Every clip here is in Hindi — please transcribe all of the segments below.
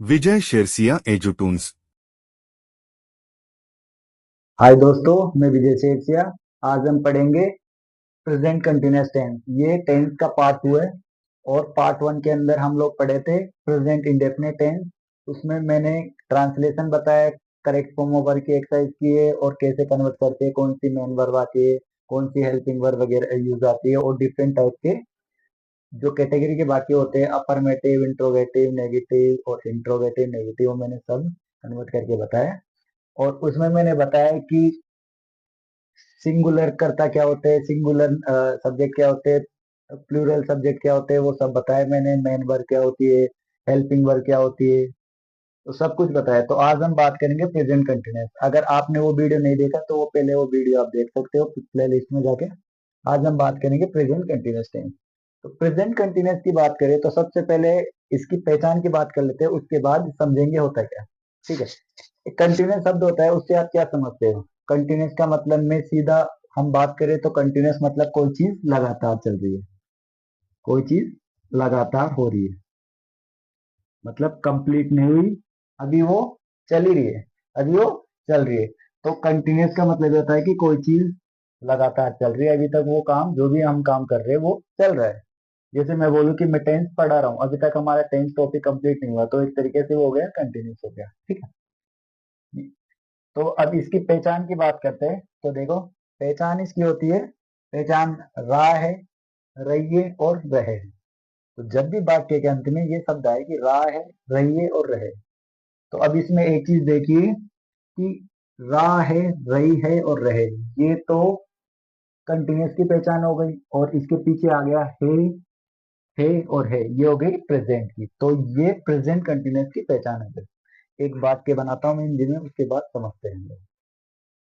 विजय शेरसिया एजुटून्स। हाय दोस्तों, मैं विजय शेरसिया। आज हम पढ़ेंगे प्रेजेंट कंटिन्यूअस टेंस। ये टेंस का पार्ट 2 है। और पार्ट 1 के अंदर हम लोग पढ़े थे प्रेजेंट इंडेफिनिट टेंस। उसमें मैंने ट्रांसलेशन बताया, करेक्ट फॉर्म ऑफ वर्ब की एक्सरसाइज की है, और कैसे कन्वर्ट करते हैं, कौन सी मेन वर्ब आती है, कौन सी हेल्पिंग वर्ब वगैरह यूज आती है, और डिफरेंट टाइप के जो कैटेगरी के बाकी होते हैं, अफर्मेटिव, इंट्रोगेटिव, नेगेटिव और इंट्रोगेटिव नेगेटिव, मैंने सब कन्वर्ट करके बताया। और उसमें मैंने बताया कि सिंगुलर कर्ता क्या होते हैं, सिंगुलर सब्जेक्ट क्या होते हैं, प्लूरल सब्जेक्ट क्या होते हैं, वो सब बताया मैंने। मेन वर्ब क्या होती है, हेल्पिंग वर्ब क्या होती है, तो सब कुछ बताया। तो आज हम बात करेंगे प्रेजेंट कंटिन्यूअस। अगर आपने वो वीडियो नहीं देखा तो वो पहले वो वीडियो आप देख सकते हो प्ले लिस्ट में जाके। आज हम बात करेंगे प्रेजेंट कंटिन्यूअस टेंस। तो प्रेजेंट कंटिन्यूअस की बात करें तो सबसे पहले इसकी पहचान की बात कर लेते हैं, उसके बाद समझेंगे होता क्या। ठीक है। एक कंटिन्यूअस शब्द होता है, उससे आप क्या समझते हो? कंटिन्यूअस का मतलब में सीधा हम बात करें तो कंटिन्यूअस मतलब कोई चीज लगातार चल रही है, कोई चीज लगातार हो रही है, मतलब कंप्लीट नहीं हुई, अभी वो चल ही रही है, अभी वो चल रही है। तो कंटिन्यूअस का मतलब होता है कि कोई चीज लगातार चल रही है, अभी तक वो काम, जो भी हम काम कर रहे हैं वो चल रहा है। जैसे मैं बोलूँ कि मैं टेंस पढ़ा रहा हूँ, अभी तक हमारा टेंस टॉपिक कंप्लीट नहीं हुआ, तो एक तरीके से वो हो गया, कंटिन्यूस हो गया। ठीक है। तो अब इसकी पहचान की बात करते हैं। तो देखो, पहचान इसकी होती है, पहचान रहा है, रहिए और रहे। तो जब भी वाक्य के अंत में ये शब्द आए कि रहा है, रहिए और रहे, तो अब इसमें एक चीज देखिए कि रहा है, रही है और रहे, ये तो कंटिन्यूस की पहचान हो गई। और इसके पीछे आ गया है और है, ये हो गई प्रेजेंट की। तो ये प्रेजेंट कंटिन्यूस की पहचान है। एक वाक्य बनाता हूँ मैं हिंदी में, उसके बाद समझते हैं हम लोग।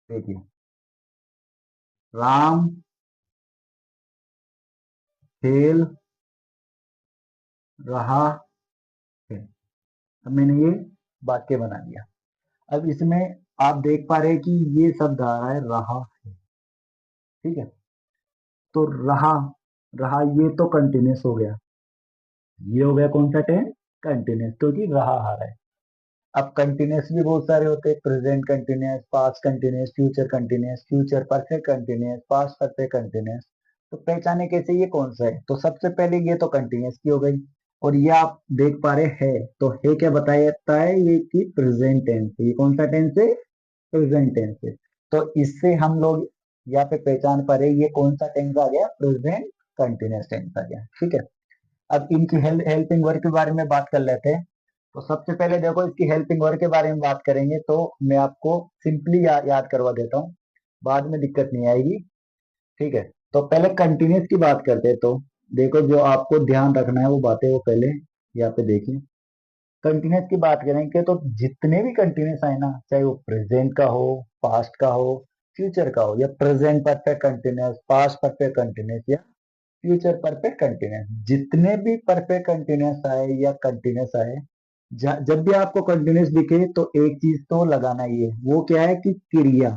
देखिए, राम खेल रहा है। अब मैंने ये वाक्य बना दिया। अब इसमें आप देख पा रहे हैं कि ये शब्द आ रहा है रहा है। ठीक है। तो रहा, रहा ये तो कंटिन्यूस हो गया। ये हो गया कौन सा टेंस? कंटिन्यूस, क्योंकि रहा आ रहा है। अब कंटिन्यूस भी बहुत सारे होते हैं, present continuous, past continuous, future continuous, future perfect continuous, past perfect continuous. तो पहचाने कैसे ये कौन सा है? तो सबसे पहले ये तो कंटिन्यूस की हो गई। और ये आप देख पा रहे है, तो है क्या बताया जाता है? ये कि प्रेजेंट टेंस है। ये कौन सा टेंस है? प्रेजेंट टेंस है। तो इससे हम लोग यहाँ पे पहचान पा रहे ये कौन सा टेंस आ गया? प्रेजेंट कंटिन्यूस टेंस आ गया। ठीक है। अब इनकी हेल्पिंग वर्ब के बारे में बात कर लेते हैं। तो सबसे पहले देखो, इसकी हेल्पिंग वर्ब के बारे में बात करेंगे तो मैं आपको सिंपली याद करवा देता हूँ, बाद में दिक्कत नहीं आएगी। ठीक है। तो पहले कंटिन्यूस की बात करते हैं। तो देखो, जो आपको ध्यान रखना है वो बातें वो पहले यहाँ पे देखिए। कंटिन्यूस की बात करेंगे तो जितने भी कंटिन्यूस आए ना, चाहे वो प्रेजेंट का हो, पास्ट का हो, फ्यूचर का हो, या present perfect continuous, past perfect continuous, या फ्यूचर परफेक्ट कंटिन्यूस, जितने भी परफेक्ट कंटिन्यूस आए या कंटिन्यूस आए, जब भी आपको कंटिन्यूस दिखे तो एक चीज तो लगाना ही है। वो क्या है? कि क्रिया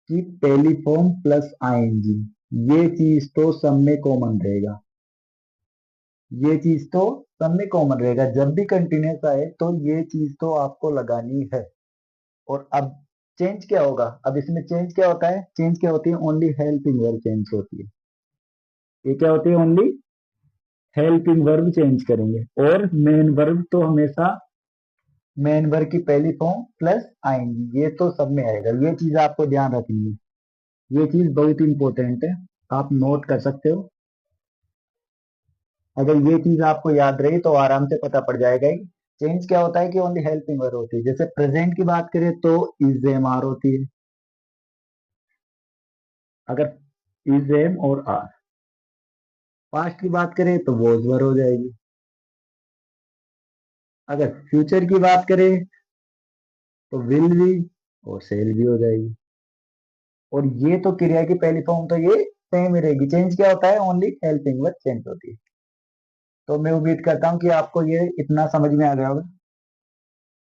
की पहली फॉर्म प्लस आईएनजी। ये चीज तो सब में कॉमन रहेगा, ये चीज तो सब में कॉमन रहेगा। जब भी कंटिन्यूस आए तो ये चीज तो आपको लगानी है। और अब चेंज क्या होगा? अब इसमें चेंज क्या होता है? चेंज क्या होती है? ओनली हेल्पिंग वर्ब चेंज होती है। ये क्या होती है? ओनली हेल्पिंग वर्ब चेंज करेंगे। और मेन वर्ब तो हमेशा मेन वर्ब की पहली फॉर्म प्लस आएंगी, ये तो सब में आएगा। ये चीज आपको ध्यान रखनी है, ये चीज बहुत इंपॉर्टेंट है, आप नोट कर सकते हो। अगर ये चीज आपको याद रही तो आराम से पता पड़ जाएगा ही। चेंज क्या होता है कि ओनली हेल्पिंग वर्ब होती है। जैसे प्रेजेंट की बात करें तो इज एम आर होती है। अगर इज एम और आर। पास्ट की बात करें तो वॉज वर हो जाएगी। अगर फ्यूचर की बात करें तो विल भी और सेल भी हो जाएगी। और ये तो क्रिया की पहली फॉर्म तो ये सेम ही रहेगी। चेंज क्या होता है? ओनली हेल्पिंग वर्ब चेंज होती है। तो मैं उम्मीद करता हूँ कि आपको ये इतना समझ में आ गया होगा।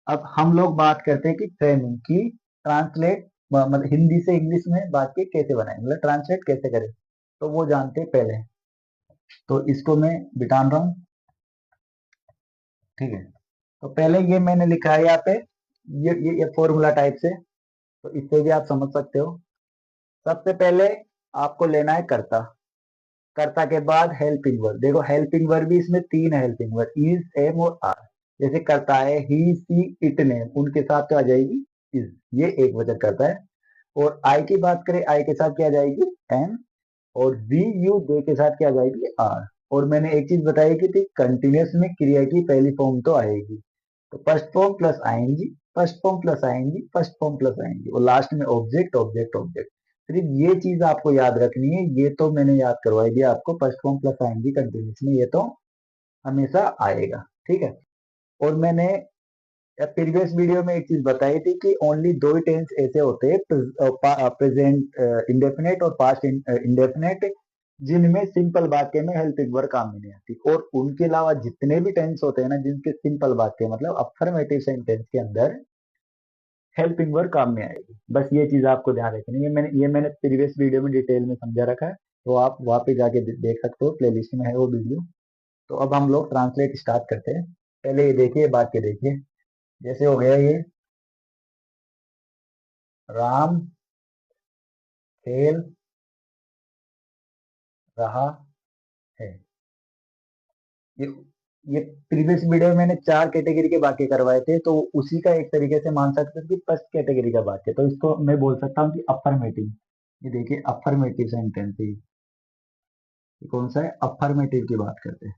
अब हम लोग बात करते हैं कि ट्रेनिंग की, ट्रांसलेट मतलब हिंदी से इंग्लिश में वाक्य कैसे बनाए, मतलब ट्रांसलेट कैसे करें, तो वो जानते हैं पहले। तो इसको मैं बिठान रहा हूँ। ठीक है। तो पहले ये मैंने लिखा है यहाँ पे, ये फॉर्मूला टाइप से, तो इससे भी आप समझ सकते हो। सबसे पहले आपको लेना है कर्ता, कर्ता के बाद हेल्पिंग वर्ब। देखो हेल्पिंग वर्ब भी इसमें तीन हेल्पिंग वर्ब, इज, एम और आर। जैसे करता है ही, सी, इट, नेम, उनके साथ क्या आ जाएगी, इज, ये एक वचन करता है। और आई की बात करें, आई के साथ क्या आ जाएगी, एम। और वी, यू, दे के साथ क्या आ जाएगी, आर। और मैंने एक चीज बताई की थी, कंटिन्यूस में क्रिया की पहली फॉर्म तो आएगी, तो first form plus ING, first form plus ING, first form plus ING, और लास्ट में ऑब्जेक्ट ऑब्जेक्ट ऑब्जेक्ट। सिर्फ ये चीज आपको याद रखनी है, ये तो मैंने याद करवाई दिया आपको, first form plus ING continuous में ये तो हमेशा आएगा, ठीक है। और मैंने प्रीवियस वीडियो में एक चीज बताई थी कि ओनली दो ही टेंस ऐसे होते हैं, प्रेजेंट इंडेफिनेट और पास्ट इंडेफिनेट, जिनमें सिंपल वाक्य में हेल्पिंग वर्ब काम में नहीं आती। और उनके अलावा जितने भी टेंस होते हैं ना, जिनके सिंपल वाक्य मतलब अफर्मेटिव सेंटेंस के अंदर हेल्पिंग वर्ब काम में आएगी। बस ये चीज आपको ध्यान रखनी है, ये मैंने प्रीवियस वीडियो में डिटेल में समझा रखा है, तो आप वहां पे जाके देख सकते हो, प्लेलिस्ट में है वो वीडियो। तो अब हम लोग ट्रांसलेट स्टार्ट करते हैं। पहले ये देखिए, वाक्य देखिए। जैसे हो गया ये, राम खेल रहा है। ये ये प्रीवियस वीडियो में मैंने चार कैटेगरी के वाक्य करवाए थे, तो उसी का एक तरीके से मान सकते हैं कि फर्स्ट कैटेगरी का वाक्य, तो इसको मैं बोल सकता हूँ कि अफर्मेटिव। ये देखिए अफर्मेटिव सेंटेंस है, ये कौन सा है, अफर्मेटिव की बात करते हैं,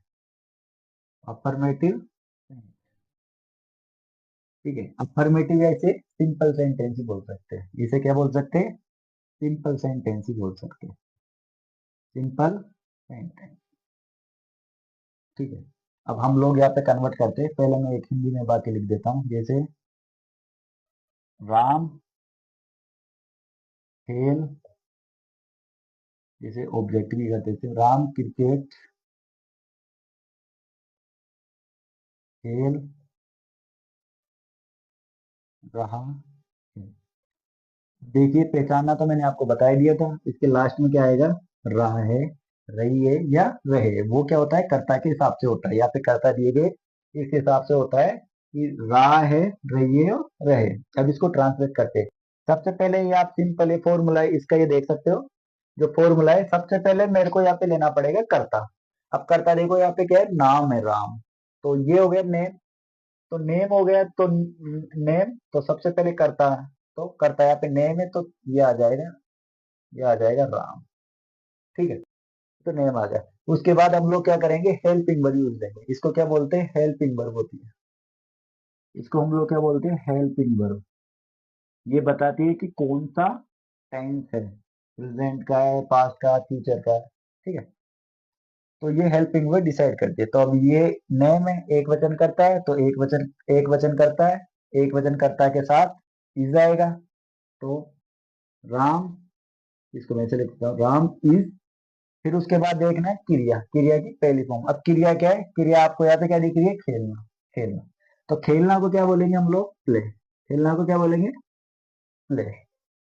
अफर्मेटिव। ठीक है, अफर्मेटिव ऐसे सिंपल सेंटेंस ही बोल सकते हैं, इसे क्या बोल सकते हैं, सिंपल सेंटेंस ही बोल सकते हैं, सिंपल सेंटेंस। ठीक है, अब हम लोग यहाँ पे कन्वर्ट करते हैं। पहले मैं एक हिंदी में वाक्य लिख देता हूँ, जैसे राम खेल, जैसे ऑब्जेक्ट भी करते थे, राम क्रिकेट खेल रहा है। देखिए पहचानना तो मैंने आपको बता ही दिया था, इसके लास्ट में क्या आएगा, रहा है, रही है या रहे। वो क्या होता है, कर्ता के हिसाब से होता है, यहाँ पे कर्ता दिए गए इस हिसाब से होता है कि रहा है, रही है और रहे। अब इसको ट्रांसलेट करते हैं। सबसे पहले ये आप सिंपल ये फॉर्मूला है इसका, ये देख सकते हो जो फॉर्मूला है। सबसे पहले मेरे को यहाँ पे लेना पड़ेगा कर्ता। अब कर्ता देखो यहाँ पे क्या है, नाम है राम, तो ये हो गया नेम, तो नेम हो गया, तो नेम तो सबसे पहले करता है, तो करता यहाँ पे नेम है, तो ये आ जाएगा, ये आ जाएगा राम। ठीक है, तो नेम आ गया। उसके बाद हम लोग क्या करेंगे, हेल्पिंग वर्ब यूज करेंगे। इसको क्या बोलते हैं, हेल्पिंग वर्ब होती है, इसको हम लोग क्या बोलते हैं, हेल्पिंग वर्ब। ये बताती है कि कौन सा टेंस है, प्रेजेंट का है, पास्ट का, फ्यूचर का है। ठीक है, तो ये हेल्पिंग वर्ब डिसाइड करती है। तो अब ये नेम है, एक वचन करता है, तो एक वचन करता है, एक वचन करता के साथ इज आएगा, तो राम, इसको मैं से लिखता हूँ, राम इज। फिर उसके बाद देखना है क्रिया, क्रिया की पहली फॉर्म। अब क्रिया क्या है, क्रिया आपको यहाँ पे क्या दिख रही है, खेलना, खेलना। तो खेलना को क्या बोलेंगे हम लोग, प्ले। खेलना को क्या बोलेंगे, प्ले।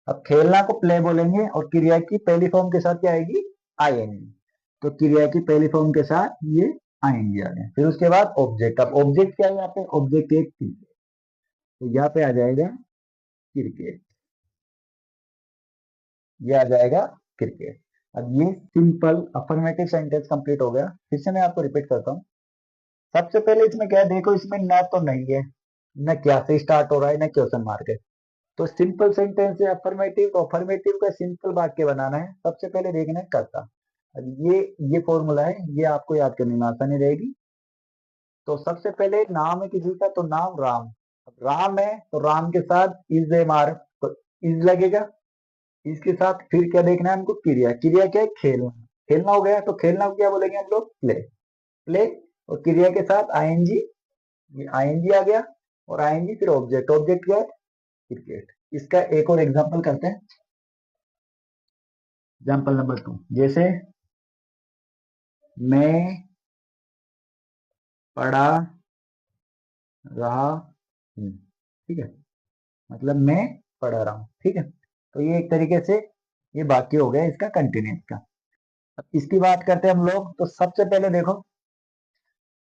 अब खेलना को प्ले बोलेंगे, और क्रिया की पहली फॉर्म के साथ क्या आएगी, आईएनजी। तो क्रिया की पहली फॉर्म के साथ ये आएंगे आ गए। फिर उसके बाद ऑब्जेक्ट। अब ऑब्जेक्ट क्या है यहाँ पे, ऑब्जेक्ट एक चीज है, तो यहाँ पे आ जाएगा क्रिकेट, ये आ जाएगा क्रिकेट। अब ये सिंपल अफर्मेटिव सेंटेंस कंप्लीट हो गया। फिर से मैं आपको रिपीट करता हूँ। सबसे पहले इसमें क्या है, देखो इसमें न तो नहीं है, न क्या से स्टार्ट हो रहा है, न क्वेश्चन मार्क है। तो सिंपल सेंटेंस है अफर्मेटिव, तो अफर्मेटिव का सिंपल वाक्य बनाना है। सबसे पहले देखना है कर्ता। अब ये फॉर्मूला है, ये आपको याद करने में आसानी रहेगी। तो सबसे पहले नाम है किसी का, तो नाम राम। अब राम है, तो राम के साथ इज है मार, तो इज लगेगा। इसके साथ फिर क्या देखना है हमको, क्रिया। क्रिया क्या है, खेलना। खेलना हो गया, तो खेलना को क्या बोलेंगे हम लोग, प्ले। प्ले, और क्रिया के साथ आईएनजी, ये आईएनजी आ गया, और आईएनजी फिर ऑब्जेक्ट। ऑब्जेक्ट क्या है, क्रिकेट। इसका एक और एग्जांपल करते हैं, एग्जांपल नंबर 2। जैसे मैं पढ़ा रहा हूँ, ठीक है, मतलब मैं पढ़ रहा हूँ। ठीक है, तो ये एक तरीके से ये वाक्य हो गया इसका कंटिन्यूस का। अब इसकी बात करते हैं हम लोग। तो सबसे पहले देखो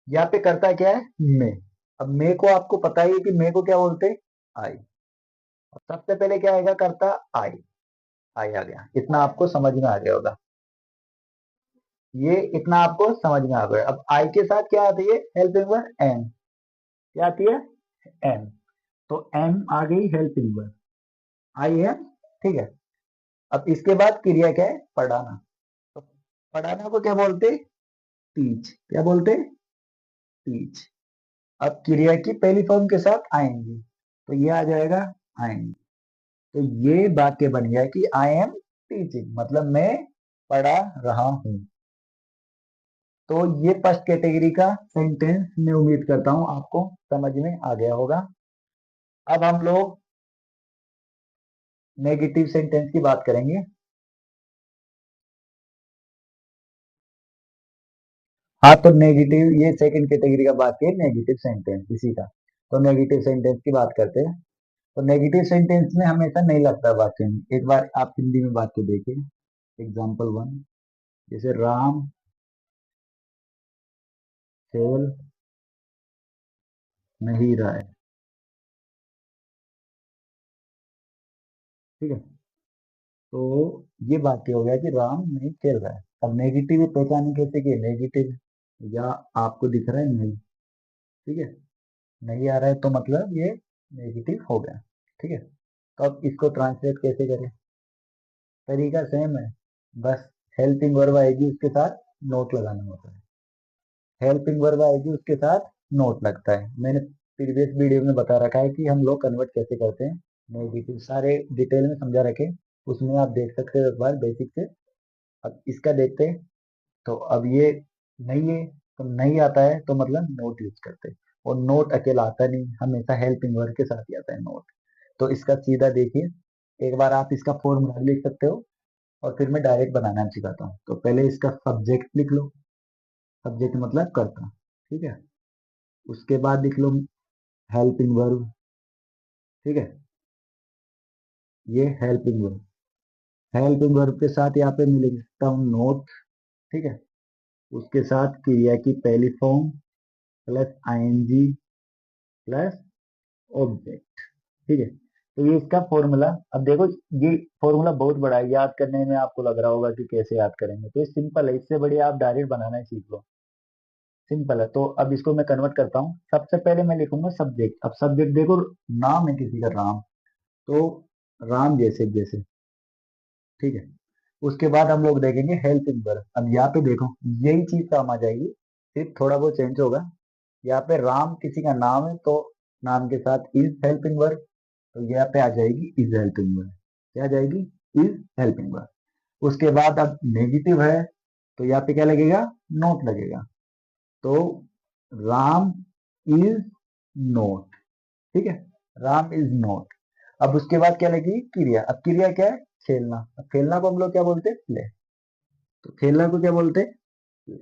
यहाँ पे करता क्या है, मैं। अब मे को आपको पता ही है कि मे को क्या बोलते, आई। अब सबसे पहले क्या आएगा करता, आई। आई आ गया, इतना आपको समझ में आ गया होगा। ये इतना आपको समझ में आ गया। अब आई के साथ क्या आती है हेल्पिंग वर्ब एम, क्या आती है एम। तो एम आ गई हेल्पिंग वर्ब, आई है, ठीक है। अब इसके बाद क्रिया क्या है, पढ़ाना। तो पढ़ाना को क्या बोलते, टीच। क्या बोलते, टीच। अब क्रिया की पहली फॉर्म के साथ आएंगी, तो ये आ जाएगा आएंगी। तो ये वाक्य बन गया कि आई एम टीचिंग, मतलब मैं पढ़ा रहा हूं। तो ये फर्स्ट कैटेगरी का सेंटेंस, मैं उम्मीद करता हूं आपको समझ में आ गया होगा। अब हम लोग नेगेटिव सेंटेंस की बात करेंगे। हाँ, तो नेगेटिव, ये सेकंड कैटेगरी का बात है, नेगेटिव सेंटेंस इसी का। तो नेगेटिव सेंटेंस की बात करते हैं। तो नेगेटिव सेंटेंस में हमेशा नहीं लगता वाक्य में। एक बार आप हिंदी में वाक्य देखिए, एग्जाम्पल वन, जैसे राम खेल नहीं रहा है, ठीक है। तो ये वाक्य हो गया कि राम नहीं खेल रहा है। अब नेगेटिव पहचाने कैसे कि नेगेटिव, या आपको दिख रहा है नहीं, ठीक है, नहीं आ रहा है तो मतलब ये नेगेटिव हो गया, ठीक है। तो अब इसको ट्रांसलेट कैसे करें, तरीका सेम है, बस हेल्पिंग वर्ब आएगी उसके साथ नोट लगाना होता है। हेल्पिंग वर्ब आएगी उसके साथ नोट लगता है। मैंने प्रीवियस वीडियो में बता रखा है कि हम लोग कन्वर्ट कैसे करते हैं, नेगेटिव सारे डिटेल में समझा रखे, उसमें आप देख सकते हो एक बार बेसिक से। अब इसका देखते हैं। तो अब ये नहीं है, तो नहीं आता है तो मतलब नोट यूज करते हैं। और नोट अकेला आता नहीं, हमेशा हेल्पिंग वर्ब के साथ ही आता है नोट। तो इसका सीधा देखिए, एक बार आप इसका फॉर्मूला लिख सकते हो, और फिर मैं डायरेक्ट बनाना सिखाता हूँ। तो पहले इसका सब्जेक्ट लिख लो, सब्जेक्ट मतलब कर्ता, ठीक है। उसके बाद लिख लो हेल्पिंग वर्ब, ठीक है, ये हेल्पिंग वर्ब। हेल्पिंग वर्ब के साथ यहाँ पे मैं लिख सकता हूँ नोट, ठीक है। उसके साथ क्रिया की पहली form plus ING plus object, ठीक है। तो ये इसका फॉर्मूला। अब देखो, ये फॉर्मूला बहुत बड़ा है, याद करने में आपको लग रहा होगा कि कैसे याद करेंगे, तो ये सिंपल है, इससे बढ़िया आप डायरेक्ट बनाना ही सीख लो, सिंपल है। तो अब इसको मैं कन्वर्ट करता हूँ। सबसे पहले मैं लिखूंगा सब्जेक्ट। अब सब्जेक्ट देखो, नाम है किसी का राम, तो राम जैसे जैसे, ठीक है। उसके बाद हम लोग देखेंगे हेल्पिंग वर्ब। अब यहाँ पे देखो, यही चीज काम आ जाएगी, सिर्फ थोड़ा बहुत चेंज होगा। यहाँ पे राम किसी का नाम है, तो नाम के साथ इज हेल्पिंग वर्ब, तो यहाँ पे आ जाएगी इज हेल्पिंग वर्ब। क्या आ जाएगी, इज हेल्पिंग वर्ब। उसके बाद अब नेगेटिव है, तो यहाँ पे क्या लगेगा, नोट लगेगा। तो राम इज नोट, ठीक है, राम इज नोट। अब उसके बाद क्या लगेगी क्रिया। अब क्रिया क्या है, खेलना। अब खेलना को हम लोग क्या बोलते हैं, प्ले। तो खेलना को क्या बोलते हैं, play।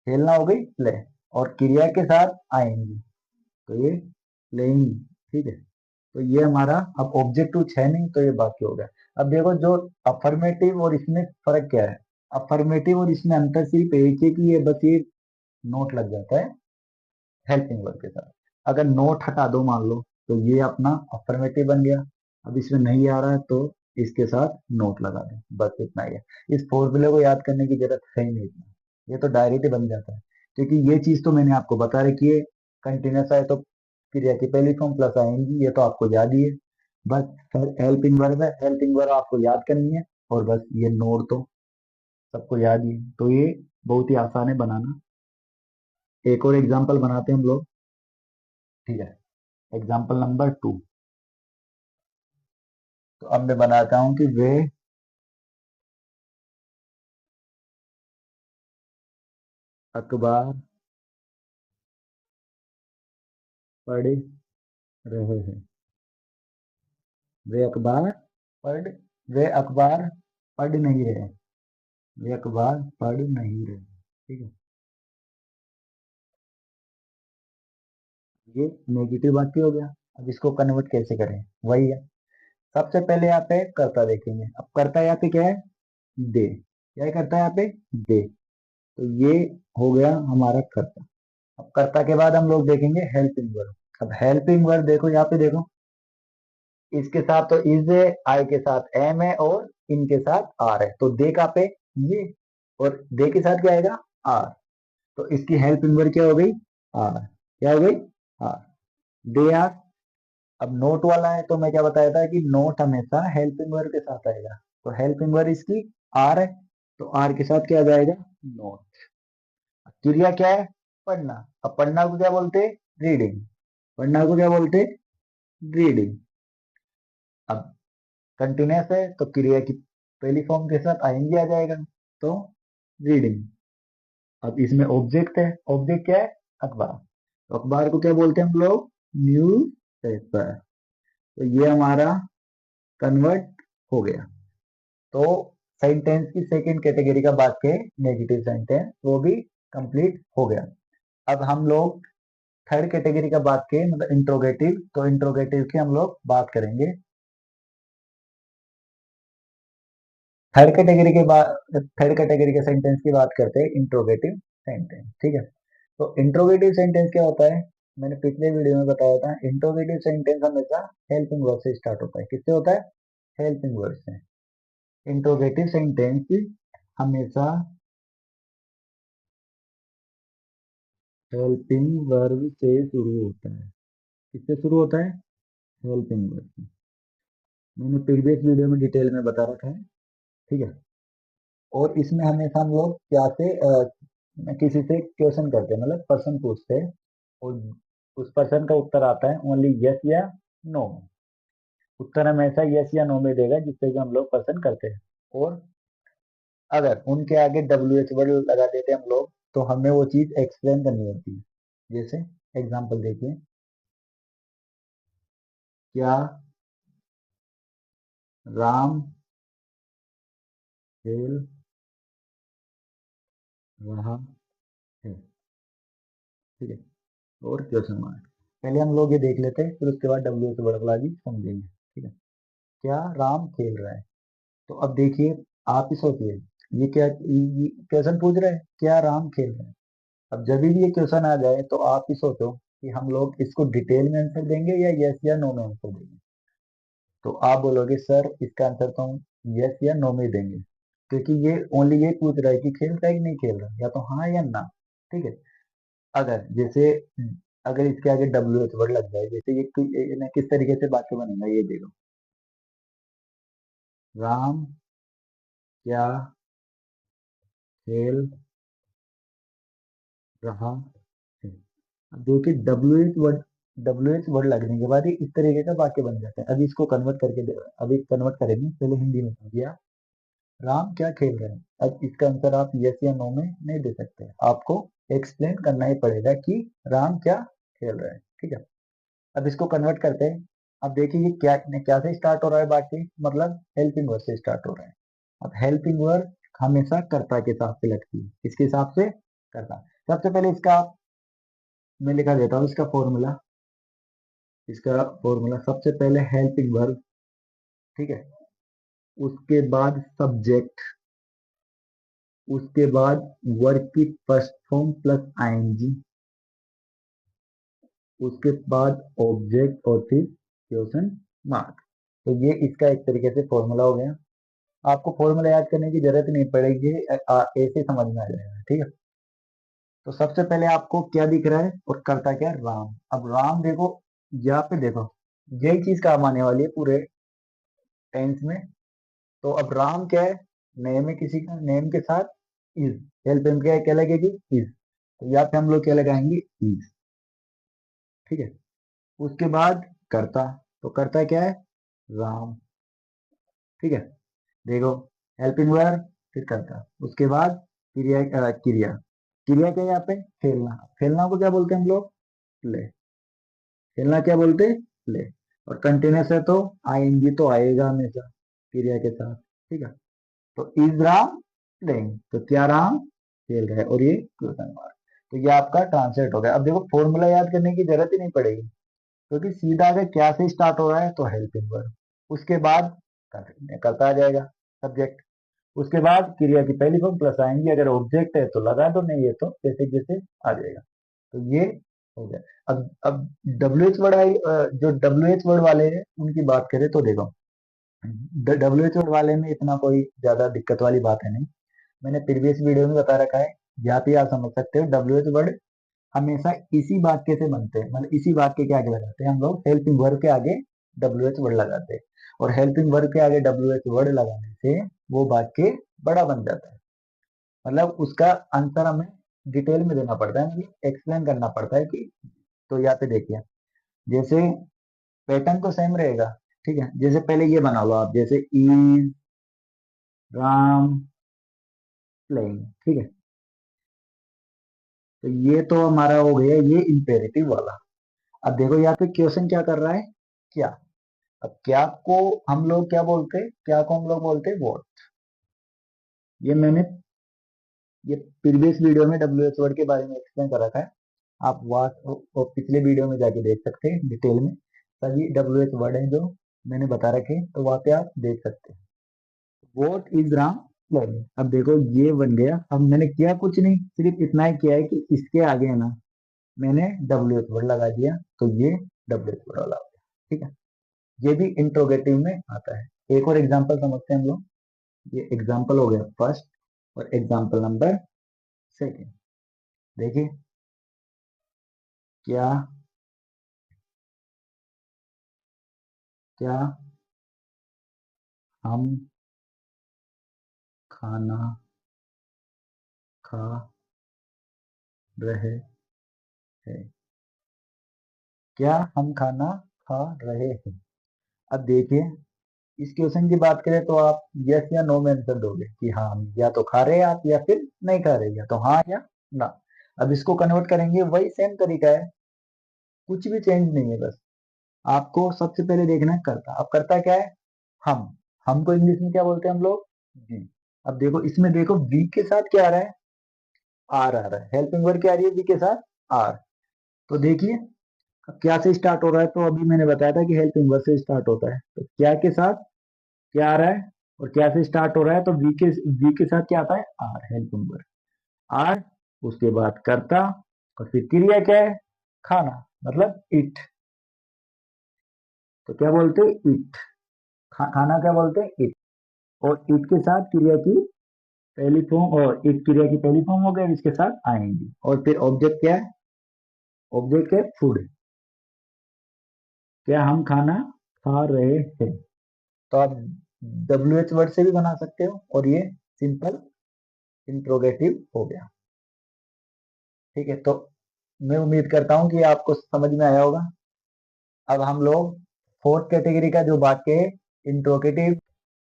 खेलना हो गई प्ले, और क्रिया के साथ आएंगी, तो ये प्लेइंग, ठीक है। तो ये हमारा अब ऑब्जेक्ट कुछ है नहीं, तो ये बाकी हो गया। अब देखो, जो अफर्मेटिव और इसमें फर्क क्या है। अफर्मेटिव और इसमें अंतर सिर्फ एक है कि ये बस ये नोट लग जाता है हेल्पिंग वर्ब के साथ। अगर नोट हटा दो मान लो, तो ये अपना अफर्मेटिव बन गया। अब इसमें नहीं आ रहा है तो इसके साथ नोट लगा दो, बस इतना ही है। इस फॉर्मूले को याद करने की जरूरत है ही नहीं इतना, ये तो डायरेक्ट ही बन जाता है। क्योंकि ये चीज तो मैंने आपको बता रखी है, कंटिन्यूस है तो क्रिया की पहली फॉर्म प्लस आएंगी, ये तो आपको याद ही है। बस हेल्पिंग वर्ब है, हेल्पिंग वर्ब आपको याद करनी है, और बस ये नोट तो सबको याद ही है। तो ये बहुत ही आसान है बनाना। एक और एग्जाम्पल बनाते हैं हम लोग, ठीक है। Example number 2। तो अब मैं बनाता हूं कि वे अखबार पढ़ रहे हैं। वे अखबार पढ़, वे अखबार पढ़ नहीं रहे, वे अखबार पढ़ नहीं रहे, ठीक है। ये नेगेटिव वाक्य हो गया। अब इसको कन्वर्ट कैसे करें, वही है। सबसे पहले यहाँ पे कर्ता देखेंगे। अब कर्ता यहाँ पे क्या है, दे। क्या करता है यहाँ पे, दे। तो ये हो गया हमारा कर्ता। अब कर्ता के बाद हम लोग देखेंगे हेल्पिंग वर्ब। अब हेल्पिंग वर्ब देखो, यहाँ पे देखो, इसके साथ तो इज है, आई के साथ एम है और इनके साथ आर है, तो दे का पे ये, और दे के साथ क्या आएगा, आर। तो इसकी हेल्पिंग वर्ब क्या हो गई, आर। क्या हो गई, आर। They are. अब नोट वाला है तो मैं क्या बताया था कि नोट हमेशा हेल्पिंग वर्ब के साथ आएगा, तो हेल्पिंग वर्ब इसकी आर है, तो आर के साथ क्या आ जाएगा, नोट। क्रिया क्या है, पढ़ना। अब पढ़ना को क्या बोलते, रीडिंग। पढ़ना को क्या बोलते, रीडिंग। अब कंटिन्यूस है तो क्रिया की पहली फॉर्म के साथ आएंगे आ जाएगा, तो रीडिंग। अब इसमें ऑब्जेक्ट है, ऑब्जेक्ट क्या है, अखबार। तो अखबार को क्या बोलते हैं हम लोग, न्यूज पेपर। तो ये हमारा कन्वर्ट हो गया। तो सेंटेंस की सेकंड कैटेगरी का वाक्य, नेगेटिव सेंटेंस, वो भी कंप्लीट हो गया। अब हम लोग थर्ड कैटेगरी का वाक्य मतलब इंट्रोगेटिव, तो इंट्रोगेटिव की हम लोग बात करेंगे। थर्ड कैटेगरी के बाद, थर्ड कैटेगरी के सेंटेंस की बात करते हैं, इंट्रोगेटिव सेंटेंस। ठीक है, तो इंट्रोगेटिव सेंटेंस क्या होता है, मैंने पिछले वीडियो में बताया था, इंट्रोगेटिव सेंटेंस हमेशा हेल्पिंग वर्ब से स्टार्ट होता है। किससे होता है, हेल्पिंग वर्ब से। इंट्रोगेटिव सेंटेंस हमेशा हेल्पिंग वर्ब से शुरू होता है। किससे शुरू होता है, हेल्पिंग वर्ब से। मैंने प्रीवियस वीडियो में डिटेल में बता रखा है। ठीक है, और इसमें हमेशा हम लोग क्या से किसी से क्वेश्चन करते हैं, मतलब प्रश्न पूछते हैं, और उस पर्सन का उत्तर आता है ओनली यस या नो। उत्तर हमेशा यस या नो में देगा जिससे कि हम लोग प्रश्न करते हैं। और अगर उनके आगे डब्ल्यू एच वर्ड लगा देते हैं हम लोग, तो हमें वो चीज एक्सप्लेन करनी होती है। जैसे एग्जांपल देखिए, क्या राम खेल रहा है। ठीक है, और क्वेश्चन मार्क। पहले हम लोग ये देख लेते हैं, फिर उसके बाद डब्ल्यू एच वर्ड वाला भी समझेंगे। ठीक है, क्या राम खेल रहा है। तो अब देखिए, आप ही सोचिए, ये क्या ये क्वेश्चन पूछ रहा है, क्या राम खेल रहे हैं। अब जब भी ये क्वेश्चन आ जाए तो आप ही सोचो कि हम लोग इसको डिटेल में आंसर देंगे या यस या नो में आंसर देंगे। तो आप बोलोगे सर इसका आंसर तो हम यस या नो में देंगे, क्योंकि ये ओनली ये पूछ रहा है कि खेल रहा है कि नहीं खेल रहा, या तो हाँ या ना। ठीक है, अगर जैसे अगर इसके आगे डब्ल्यू एच वर्ड लग जाए, जैसे ये किस तरीके से वाक्य बनेगा, ये देखो, राम क्या खेल रहा है। अब देखिए डब्ल्यू एच वर्ड लगने के बाद ये इस तरीके का वाक्य बन जाता है। अभी इसको कन्वर्ट करके अभी कन्वर्ट करेंगे, पहले हिंदी में समझिए। राम क्या खेल रहे हैं, अब इसका आंसर आप यस या नो में नहीं दे सकते, आपको एक्सप्लेन करना ही पड़ेगा कि राम क्या खेल रहे हैं। ठीक है, अब इसको कन्वर्ट करते हैं। अब देखिए ये क्या से स्टार्ट हो रहा है बाकी, मतलब हेल्पिंग वर्ड से स्टार्ट हो रहा है। अब हेल्पिंग वर्ड हमेशा कर्ता के हिसाब से लगती है, किसके हिसाब से, कर्ता। सबसे पहले इसका मैं लिखा देता हूँ, इसका फॉर्मूला। इसका फॉर्मूला सबसे पहले हेल्पिंग वर्ब, ठीक है, उसके बाद सब्जेक्ट, उसके बाद वर्ब की फर्स्ट फॉर्म प्लस आईएनजी, उसके बाद ऑब्जेक्ट और फिर क्वेश्चन मार्क। तो ये इसका एक तरीके से फॉर्मूला हो गया। आपको फॉर्मूला याद करने की जरूरत नहीं पड़ेगी, ऐसे समझ में आ जाएगा। ठीक है, तो सबसे पहले आपको क्या दिख रहा है और करता क्या है, राम। अब राम देखो, यहाँ पे देखो, यही चीज काम आने वाली है पूरे टेंस में। तो अब राम क्या है, नेम है किसी का, नेम के साथ इज, हेल्प में क्या लगेगी, इज। तो यहाँ पे हम लोग क्या लगाएंगे, इज। ठीक है, उसके बाद करता, तो करता क्या है, राम। ठीक है, देखो, हेल्पिंग वर्ब फिर करता, उसके बाद क्रिया, क्रिया, क्रिया क्या है यहाँ पे, खेलना। खेलना को क्या बोलते हैं हम लोग, प्ले। खेलना क्या बोलते हैं, प्ले। और कंटिन्यूस है तो आईएनजी तो आएगा हमेशा क्रिया के साथ। ठीक है, तो इज राम प्लेइंग, तो क्या राम खेल रहा है, और ये क्वेश्चन मार्क। तो ये आपका ट्रांसलेट हो गया। अब देखो फॉर्मूला याद करने की जरूरत ही नहीं पड़ेगी, क्योंकि सीधा अगर क्या से स्टार्ट हो रहा है तो हेल्पिंग वर्ब, उसके बाद करता आ जाएगा सब्जेक्ट, उसके बाद क्रिया की पहली फॉर्म प्लस आएंगी, अगर ऑब्जेक्ट है तो लगा दो, नहीं है तो जैसे जैसे आ जाएगा। तो ये हो गया। अब डब्ल्यू एच वर्ड आई, जो डब्ल्यू एच वर्ड वाले हैं उनकी बात करें तो देखो, डब्ल्यू एच वर्ड वाले में इतना कोई ज्यादा दिक्कत वाली बात है नहीं। मैंने प्रीवियस वीडियो में बता रखा है, यहाँ पे आप समझ सकते हो। डब्ल्यू एच वर्ड हमेशा इसी वाक्य से बनते हैं, मतलब इसी वाक्य के आगे लगाते हैं हम लोग, हेल्पिंग वर्ब के आगे डब्ल्यू एच वर्ड लगाते हैं। और हेल्पिंग वर्ब के आगे डब्ल्यू एच वर्ड लगाने से वो वाक्य बड़ा बन जाता है, मतलब उसका आंसर हमें डिटेल में देना पड़ता है, मतलब एक्सप्लेन करना पड़ता है कि। तो यहाँ पे देखिए, जैसे पैटर्न तो सेम रहेगा, ठीक है। जैसे पहले ये बना लो आप, जैसे इज राम प्लेइंग, ठीक है। तो ये तो हमारा हो गया ये इंपेरेटिव वाला। अब देखो यहाँ पे क्वेश्चन क्या कर रहा है, क्या। अब क्या को हम लोग क्या बोलते हैं, क्या को हम लोग बोलते हैं व्हाट। ये मैंने ये प्रीवियस वीडियो में डब्ल्यू एच वर्ड के बारे में एक्सप्लेन कर रखा है। आप वो पिछले वीडियो में जाके देख सकते हैं डिटेल में, सभी डब्ल्यू एच वर्ड हैं जो मैंने बता रखे हैं, तो वहां पे आप देख सकते हैं। What is Ram playing. अब देखो ये बन गया। अब मैंने किया कुछ नहीं, सिर्फ इतना ही किया है कि इसके आगे है ना मैंने डब्ल्यू एच वर्ड लगा दिया, तो ये डब्ल्यू एच वर्ड वाला हो गया, ठीक है। ये भी इंट्रोगेटिव में आता है। एक और एग्जांपल समझते हैं हम लोग। ये एग्जांपल हो गया फर्स्ट, और एग्जांपल नंबर सेकेंड। देखिए, क्या क्या हम खाना खा रहे हैं। क्या हम खाना खा रहे हैं। अब देखिए, इस क्वेश्चन की बात करें तो आप यस या नो में आंसर दोगे कि हाँ या तो खा रहे हैं आप, या फिर नहीं खा रहे, या तो हाँ या ना। अब इसको कन्वर्ट करेंगे, वही सेम तरीका है, कुछ भी चेंज नहीं है। बस आपको सबसे पहले देखना है करता। अब करता क्या है, हम हम को इंग्लिश में क्या बोलते हैं हम लोग, वी। अब देखो इसमें देखो वी के साथ क्या आ रहा है, आर आ रहा है। हेल्पिंग वर्ब क्या आ रही है वी के साथ, आर। तो देखिए, अब क्या से स्टार्ट हो रहा है, तो अभी मैंने बताया था कि हेल्पिंग वर्ब से स्टार्ट होता है, तो क्या के साथ क्या आ रहा है, और क्या से स्टार्ट हो रहा है, तो वी के साथ क्या आता है, आर, हेल्पिंग वर्ब आर। उसके बाद कर्ता, और फिर क्रिया क्या है, खाना, मतलब इट। तो क्या बोलते हैं इट, खाना क्या बोलते हैं इट। और इट के साथ क्रिया की पहली फॉर्म, और इट क्रिया की पहली फॉर्म हो गया, इसके साथ आएंगी। और फिर ऑब्जेक्ट क्या है, ऑब्जेक्ट है फूड। क्या हम खाना खा रहे हैं। तो आप डब्ल्यू एच वर्ड से भी बना सकते हो, और ये सिंपल इंट्रोगेटिव हो गया, ठीक है। तो मैं उम्मीद करता हूं कि आपको समझ में आया होगा। अब हम लोग फोर्थ कैटेगरी का जो वाक्य है इंट्रोगेटिव,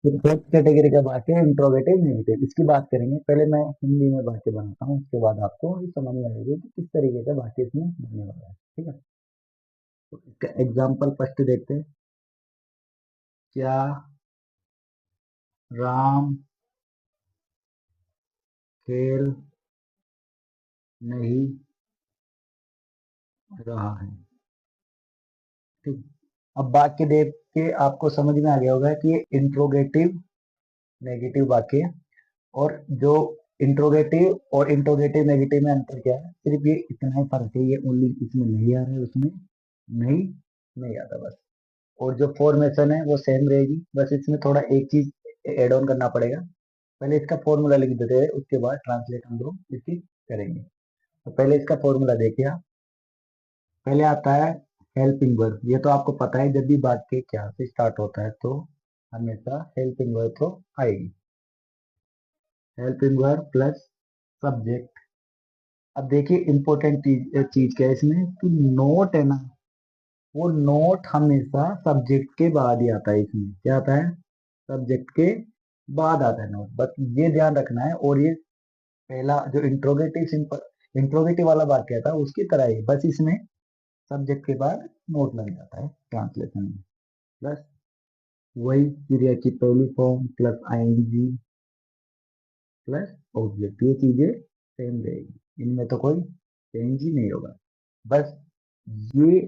फोर्थ कैटेगरी का वाक्य है इंट्रोगेटिव नेगेटिव, इसकी बात करेंगे। पहले मैं हिंदी में वाक्य बनाता हूँ, उसके बाद आपको ये समझ में आएगी कि किस तरीके का वाक्य इसमें बनने वाला है, ठीक है। तो इसका एग्जाम्पल फर्स्ट देखते हैं। क्या राम खेल नहीं रहा है, ठीक। अब वाक्य देख के आपको समझ में आ गया होगा कि ये इंट्रोगेटिव नेगेटिव वाक्य है। और जो इंट्रोगेटिव और इंट्रोगेटिव नेगेटिव में अंतर क्या है, सिर्फ ये इतना ही फर्क है, ये ओनली इसमें नहीं आ रहा है, उसमें नहीं नहीं आता बस। और जो फॉर्मेशन है वो सेम रहेगी, बस इसमें थोड़ा एक चीज एड ऑन करना पड़ेगा। पहले इसका फॉर्मूला लिख देते हैं, उसके बाद ट्रांसलेट हम लोग इसकी करेंगे। तो पहले इसका फॉर्मूला देखिए आप। पहले आता है हेल्पिंग वर्ब। ये तो आपको पता है, जब भी वाक्य क्या से स्टार्ट होता है तो हमेशा हेल्पिंग वर्ब तो आएगी। Helping verb plus subject. अब देखिए इंपॉर्टेंट चीज क्या है इसमें, कि नोट है ना, वो नोट हमेशा सब्जेक्ट के बाद ही आता है। इसमें क्या आता है, सब्जेक्ट के बाद आता है नोट, बस ये ध्यान रखना है। और ये पहला जो इंट्रोगेटिव सिंपल इंट्रोगेटिव वाला वाक्य था उसकी तरह ही, बस इसमें सब्जेक्ट के बाद नोट लग जाता है ट्रांसलेशन में। प्लस वही क्रिया की पहली form plus ING plus object, ये चीजें सेम रहेगी, इनमें तो कोई चेंज ही नहीं होगा। बस ये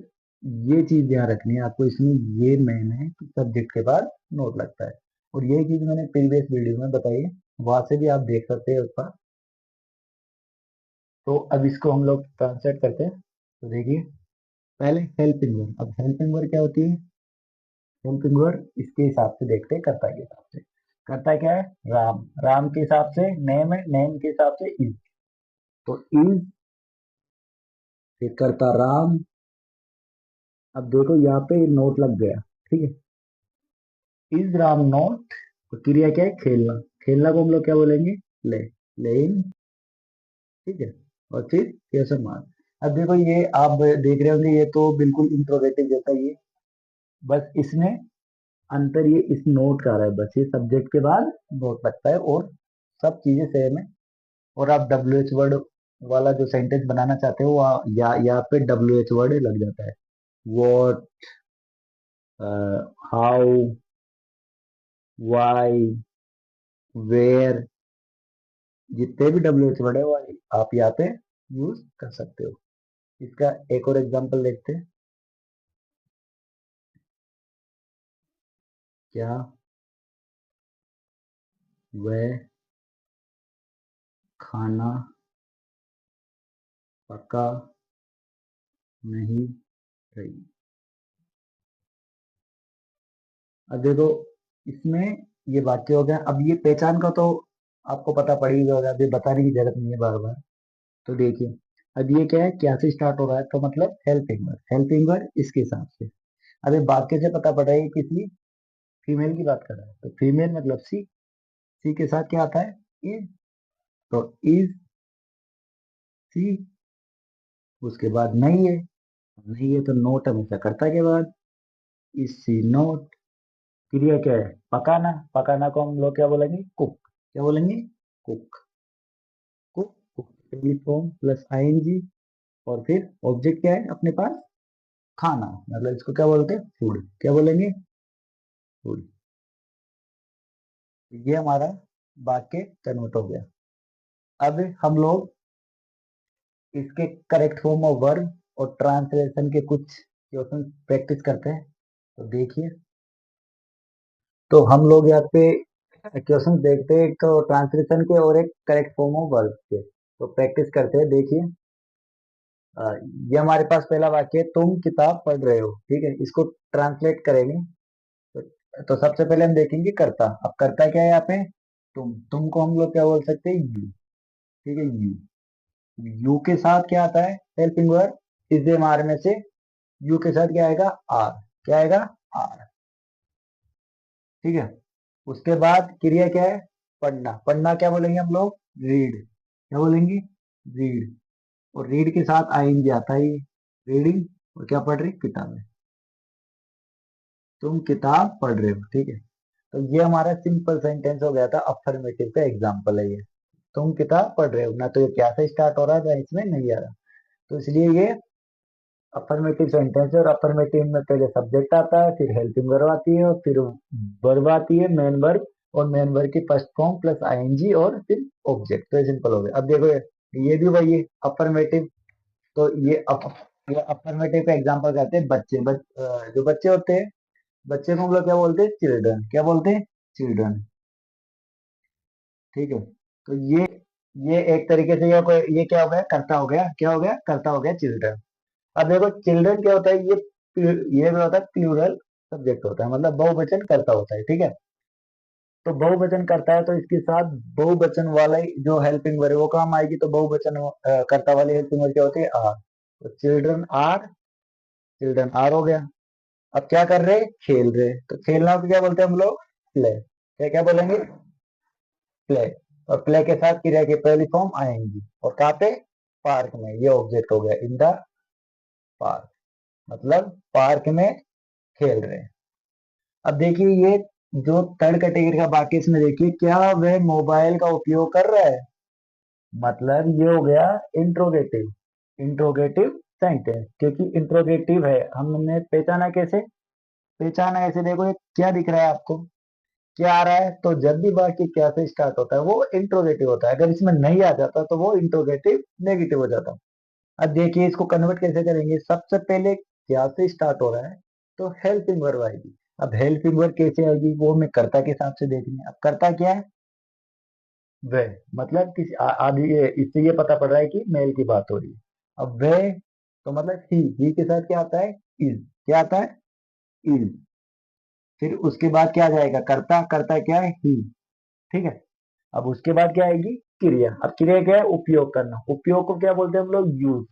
ये चीज ध्यान रखनी है आपको इसमें, ये मेन है कि सब्जेक्ट के बाद नोट लगता है। और ये चीज मैंने प्रीवियस वीडियो में बताई है, वहां से भी आप देख सकते हैं उसका। तो अब इसको हम लोग ट्रांसलेट करते हैं। तो देखिए, पहले हेल्पिंग वर्ब। अब हेल्पिंग वर्ब क्या होती है? हेल्पिंग वर्ब इसके हिसाब से देखते हैं, कर्ता के हिसाब से। कर्ता क्या है? राम। राम के हिसाब से नेम है, नेम के हिसाब से इज। तो इज, फिर कर्ता राम। अब देखो यहाँ पे नोट लग गया, ठीक है। इज राम नॉट, तो क्रिया क्या है? खेलना। खेलना को हम लोग क्या बोलेंगे? प्ले। प्लेइंग, ठीक है। और फिर क्वेश्चन मार्क। अब देखो ये आप देख रहे होंगे, ये तो बिल्कुल इंट्रोगेटिव जैसा ही है। बस इसमें अंतर ये इस नोट का आ रहा है, बस ये सब्जेक्ट के बाद नोट लगता है और सब चीजें सेम है। और आप डब्ल्यू एच वर्ड वाला जो सेंटेंस बनाना चाहते हो, यहाँ पे डब्ल्यू एच वर्ड लग जाता है। वॉट, हाउ, वाई, वेयर, जितने भी डब्ल्यू एच वर्ड है वो आप यहाँ पे यूज कर सकते हो। इसका एक और एग्जांपल देखते हैं। क्या वह खाना पका नहीं रही? अब देखो, इसमें ये वाक्य हो गया। अब ये पहचान का तो आपको पता पड़ ही होगा, अभी बताने की जरूरत नहीं है बार बार। तो देखिए, अब ये क्या है? क्या से स्टार्ट हो रहा है? तो मतलब हेल्पिंग वर्ब। हेल्पिंग वर्ब इसके हिसाब से। अब ये वाक्य से पता पड़ रहा है ये किसी फीमेल की बात कर रहा है, तो फीमेल मतलब सी। सी के साथ क्या आता है? इज। तो इज सी। उसके बाद नहीं है। नहीं है तो नोट हमेशा कर्ता के बाद। Is she not. क्रिया क्या है? पकाना। पकाना को हम लोग क्या बोलेंगे? कुक। क्या बोलेंगे? Cook. Cook, cook form plus ING. और फिर ऑब्जेक्ट क्या है अपने पास? खाना। मतलब इसको क्या बोलते हैं? फूड। क्या बोलेंगे? फूड। ये हमारा वाक्य कन्वर्ट हो गया। अब हम लोग इसके करेक्ट फॉर्म ऑफ वर्ब और ट्रांसलेशन के कुछ क्वेश्चन प्रैक्टिस करते हैं। तो देखिए, तो हम लोग यहाँ पे क्वेश्चन देखते हैं, एक तो ट्रांसलेशन के और एक करेक्ट फॉर्म ऑफ वर्ब के। तो प्रैक्टिस करते हैं। देखिए, ये हमारे पास पहला वाक्य है, तुम किताब पढ़ रहे हो, ठीक है। इसको ट्रांसलेट करेंगे। तो सबसे पहले हम देखेंगे कर्ता। अब कर्ता क्या है यहाँ पे? तुम को हम लोग क्या बोल सकते हैं? यू, ठीक है। यू। यू के साथ क्या आता है? Helping verb. इस एम में से यू के साथ क्या आएगा? आर। क्या आएगा? आर, ठीक है। उसके बाद क्रिया क्या है? पढ़ना। पढ़ना क्या बोलेंगे हम लोग? रीड। क्या बोलेंगे? रीड। और रीड के साथ आईएनजी आता है, रीडिंग। और क्या पढ़ रही? किताबें। तुम किताब पढ़ रहे हो, ठीक है। तो ये हमारा सिंपल सेंटेंस हो गया था, अफर्मेटिव का एग्जांपल है ये। तुम किताब पढ़ रहे हो, ना तो ये क्या से स्टार्ट हो रहा है ना इसमें नहीं आ रहा। तो इसलिए ये अफर्मेटिव सेंटेंस है। और अफर्मेटिव में पहले सब्जेक्ट आता है, फिर हेल्पिंग वर्ब आती है, और फिर वर्ब आती है, मेन वर्ब। और मेन वर्ब की फर्स्ट फॉर्म प्लस आईएनजी और फिर ऑब्जेक्ट। तो ये सिंपल हो गया। अब देखो, ये भी वही है, अफर्मेटिव। तो ये अफर्मेटिव का एग्जांपल कहते हैं बच्चे। जो बच्चे होते हैं, बच्चे को हम लोग क्या बोलते हैं? चिल्ड्रन। क्या बोलते हैं? चिल्ड्रन, ठीक है। तो ये एक तरीके से ये क्या हो गया? कर्ता हो गया। क्या हो गया? कर्ता हो गया, चिल्ड्रन। अब देखो, चिल्ड्रन क्या होता है? ये भी होता है प्लूरल सब्जेक्ट होता है, मतलब बहुवचन कर्ता होता है, ठीक है। तो बहुवचन करता है, तो इसके साथ बहुवचन वाला ही जो हेल्पिंग वर्ब है वो काम आएगी। तो बहुवचन कर्ता वाली हेल्पिंग वर्ब क्या होती है? आर। तो चिल्ड्रन आर, चिल्ड्रन आर हो गया। अब क्या कर रहे? खेल रहे। तो खेलना को क्या बोलते हैं हम लोग? प्ले। क्या क्या बोलेंगे? प्ले। और प्ले के साथ क्रिया की पहली फॉर्म आएंगी। और कहाँ पे? पार्क में। ये ऑब्जेक्ट हो गया, इन द पार्क। मतलब पार्क में खेल रहे हैं। अब देखिए, ये जो थर्ड कैटेगरी का वाक्य, इसमें देखिए, क्या वह मोबाइल का उपयोग कर रहा है? मतलब ये हो गया इंट्रोगेटिव। इंट्रोगेटिव सेंटेंस, क्योंकि इंट्रोगेटिव है। हमने पहचाना कैसे? पहचाना ऐसे, देखो ये क्या दिख रहा है आपको? क्या आ रहा है? तो जब भी वाक्य क्या से स्टार्ट होता है वो इंट्रोगेटिव होता है। अगर इसमें नहीं आ जाता तो वो इंट्रोगेटिव नेगेटिव हो जाता। अब देखिए, इसको कन्वर्ट कैसे करेंगे? सबसे पहले क्या से स्टार्ट हो रहा है, तो हेल्पिंग वर्ब आएगी। अब हेल्पिंग वर्ब कैसे आएगी वो हमें कर्ता के हिसाब से देखनी है। अब कर्ता क्या है? वह, मतलब किसी आदि इससे ये पता पड़ रहा है कि मेल की बात हो रही है। अब वह तो मतलब ही के साथ क्या आता है, इज। क्या आता है, इज। फिर उसके बाद क्या आ जाएगा, करता। करता क्या है, ही। ठीक है। अब उसके बाद क्या आएगी, क्रिया। अब क्रिया क्या है, उपयोग करना। उपयोग को क्या बोलते हैं हम लोग, यूज।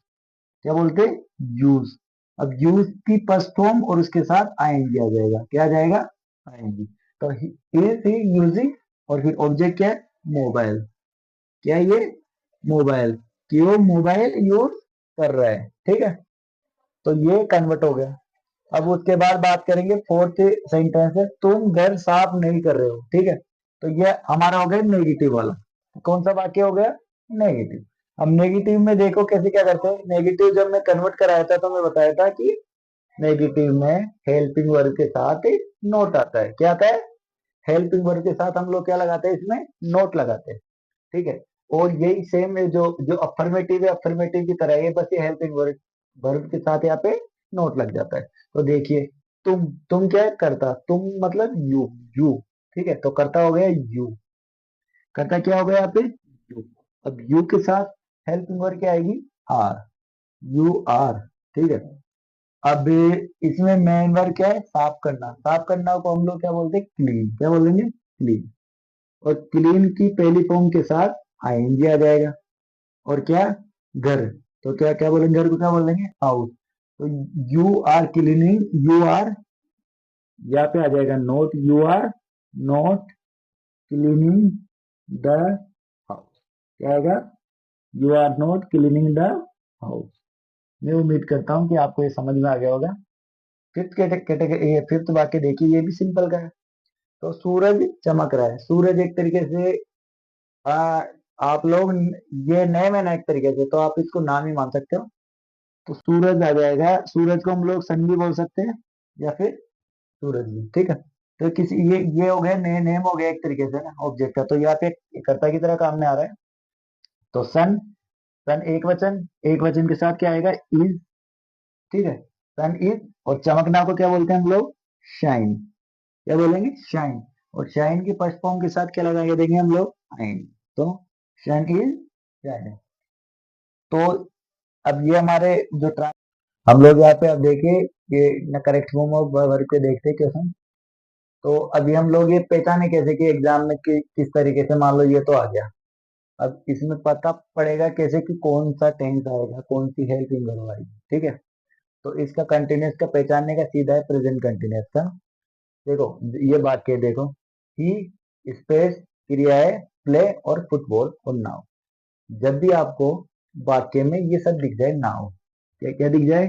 क्या बोलते हैं, यूज। अब यूज की फर्स्ट फॉर्म और उसके साथ आईएनजी आ जाएगा। क्या आ जाएगा, आईएनजी। तो इज ही यूजिंग, और फिर ऑब्जेक्ट क्या है, मोबाइल। क्या है ये, मोबाइल। कि वो मोबाइल यूज कर रहा है। ठीक है, तो ये कन्वर्ट हो गया। अब उसके बाद बात करेंगे, फोर्थ सेंटेंस है, तुम घर साफ नहीं कर रहे हो। ठीक है, तो ये हमारा हो गया नेगेटिव वाला। कौन सा वाक्य हो गया, नेगेटिव। अब नेगेटिव में देखो कैसे क्या करते हैं। नेगेटिव जब मैं कन्वर्ट कराया था तो मैं बताया था कि नेगेटिव में हेल्पिंग वर्ब के साथ नोट आता है। क्या आता है, हेल्पिंग वर्ब के साथ हम लोग क्या लगाते हैं, इसमें नोट लगाते हैं। ठीक है, और यही सेम है जो जो अफर्मेटिव है, अफर्मेटिव की तरह है, बस ये हेल्पिंग वर्ब वर्ब के साथ यहाँ पे नोट लग जाता है। तो देखिए, तुम क्या है, करता। तुम मतलब यू। ठीक है, तो करता हो गया यू। करता क्या हो गया यहाँ पे, यू। अब यू के साथ हेल्पिंग वर्ब क्या आएगी, आर। You are. ठीक है। अब इसमें मेन वर्ब क्या है, साफ करना। साफ करना को हम लोग क्या बोलते हैं, क्लीन। क्या बोलेंगे, क्लीन। और क्लीन की पहली फॉर्म के साथ आईएनजी आ जाएगा। और क्या, घर। तो क्या क्या बोलेंगे, घर को क्या बोलेंगे, हाउस। तो you are cleaning, you are, यहाँ पे आ जाएगा not, you are not cleaning the house. क्या आएगा, you are not cleaning the house. मैं उम्मीद करता हूँ कि आपको ये समझ में आ गया होगा। फिफ्थ कैटेगरी, फिफ्थ वाक्य देखिए, ये भी सिंपल का है। तो सूरज चमक रहा है। सूरज एक तरीके से आ, आप लोग ये नेम है ना एक तरीके से, तो आप इसको नाम ही मान सकते हो। तो सूरज आ जाएगा। सूरज को हम लोग सन भी बोल सकते हैं, या फिर सूरज भी। ठीक है, तो किसी ये हो गया, नेम हो गया एक तरीके से ना, ऑब्जेक्ट का। तो यहाँ पे कर्ता की तरह काम में आ रहा है। तो सन, सन एक वचन। एक वचन के साथ क्या आएगा, इज। ठीक है, सन इज। और चमकना को क्या बोलते हैं हम लोग, शाइन। क्या बोलेंगे, शाइन। और शाइन की फर्स्ट फॉर्म के साथ क्या लगाएंगे, देंगे हम लोग, आइन। तो शाइन इज शाइन। तो अब ये हमारे जो हम लोग यहाँ पे अब देखिए, ये करेक्ट फॉर्म ऑफ वर्ब के देखते हैं क्वेश्चन। तो अभी हम लोग ये पहचाने कैसे कि एग्जाम में किस तरीके से, मान लो ये तो आ गया। अब इसमें पता पड़ेगा कैसे कि कौन सा टेंस आएगा, कौन सी हेल्पिंग वर्ब आएगी। ठीक है, तो इसका कंटिन्यूस का पहचानने का सीधा है प्रेजेंट कंटिन्यूस का। देखो, ये वाक्य देखो, ही स्पेस क्रियाएं प्ले और फुटबॉल और नाव। जब भी आपको वाक्य में ये सब दिख जाए, नाव, क्या क्या दिख जाए,